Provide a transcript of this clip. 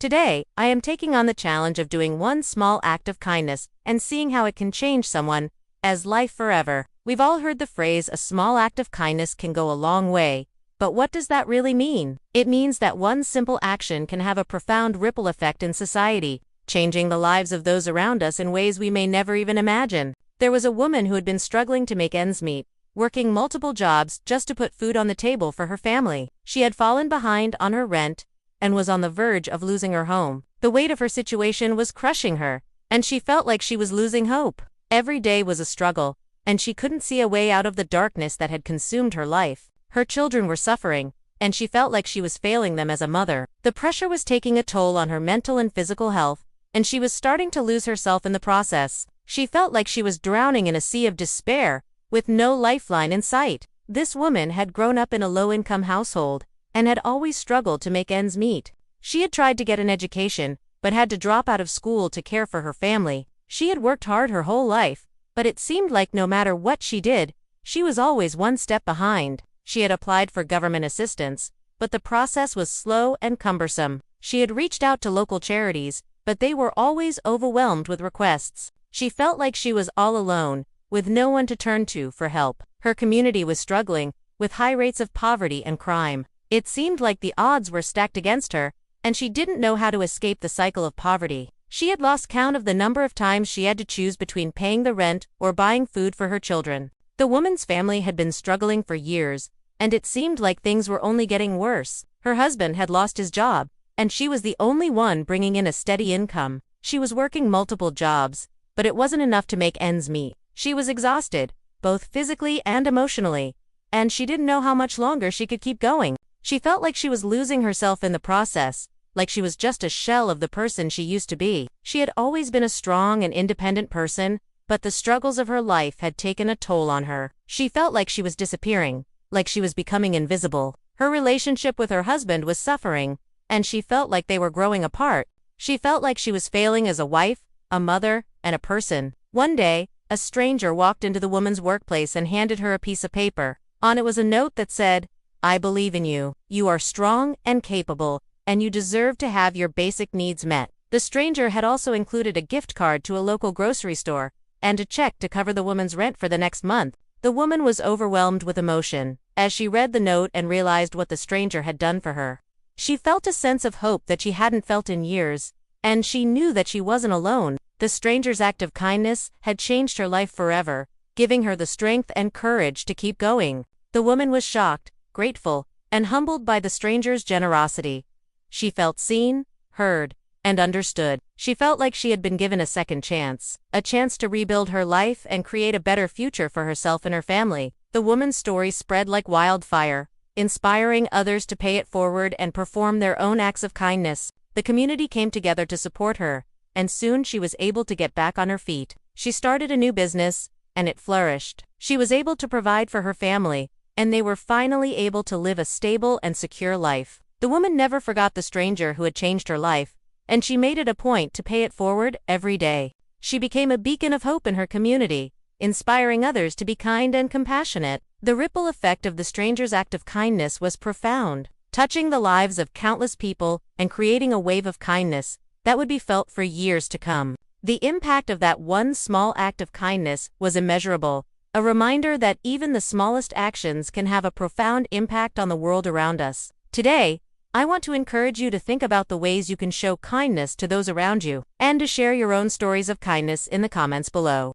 Today, I am taking on the challenge of doing one small act of kindness and seeing how it can change someone as life forever. We've all heard the phrase, a small act of kindness can go a long way. But what does that really mean? It means that one simple action can have a profound ripple effect in society, changing the lives of those around us in ways we may never even imagine. There was a woman who had been struggling to make ends meet, working multiple jobs just to put food on the table for her family. She had fallen behind on her rent and was on the verge of losing her home. The weight of her situation was crushing her, and she felt like she was losing hope. Every day was a struggle, and she couldn't see a way out of the darkness that had consumed her life. Her children were suffering, and she felt like she was failing them as a mother. The pressure was taking a toll on her mental and physical health, and she was starting to lose herself in the process. She felt like she was drowning in a sea of despair, with no lifeline in sight. This woman had grown up in a low-income household, and had always struggled to make ends meet. She had tried to get an education, but had to drop out of school to care for her family. She had worked hard her whole life, but it seemed like no matter what she did, she was always one step behind. She had applied for government assistance, but the process was slow and cumbersome. She had reached out to local charities, but they were always overwhelmed with requests. She felt like she was all alone, with no one to turn to for help. Her community was struggling, with high rates of poverty and crime. It seemed like the odds were stacked against her, and she didn't know how to escape the cycle of poverty. She had lost count of the number of times she had to choose between paying the rent or buying food for her children. The woman's family had been struggling for years, and it seemed like things were only getting worse. Her husband had lost his job, and she was the only one bringing in a steady income. She was working multiple jobs, but it wasn't enough to make ends meet. She was exhausted, both physically and emotionally, and she didn't know how much longer she could keep going. She felt like she was losing herself in the process, like she was just a shell of the person she used to be. She had always been a strong and independent person, but the struggles of her life had taken a toll on her. She felt like she was disappearing, like she was becoming invisible. Her relationship with her husband was suffering, and she felt like they were growing apart. She felt like she was failing as a wife, a mother, and a person. One day, a stranger walked into the woman's workplace and handed her a piece of paper. On it was a note that said, "I believe in you. You are strong and capable, and you deserve to have your basic needs met." The stranger had also included a gift card to a local grocery store, and a check to cover the woman's rent for the next month. The woman was overwhelmed with emotion as she read the note and realized what the stranger had done for her. She felt a sense of hope that she hadn't felt in years, and she knew that she wasn't alone. The stranger's act of kindness had changed her life forever, giving her the strength and courage to keep going. The woman was shocked, grateful, and humbled by the stranger's generosity. She felt seen, heard, and understood. She felt like she had been given a second chance, a chance to rebuild her life and create a better future for herself and her family. The woman's story spread like wildfire, inspiring others to pay it forward and perform their own acts of kindness. The community came together to support her, and soon she was able to get back on her feet. She started a new business, and it flourished. She was able to provide for her family, and they were finally able to live a stable and secure life. The woman never forgot the stranger who had changed her life, and she made it a point to pay it forward every day. She became a beacon of hope in her community, inspiring others to be kind and compassionate. The ripple effect of the stranger's act of kindness was profound, touching the lives of countless people and creating a wave of kindness that would be felt for years to come. The impact of that one small act of kindness was immeasurable, a reminder that even the smallest actions can have a profound impact on the world around us. Today, I want to encourage you to think about the ways you can show kindness to those around you, and to share your own stories of kindness in the comments below.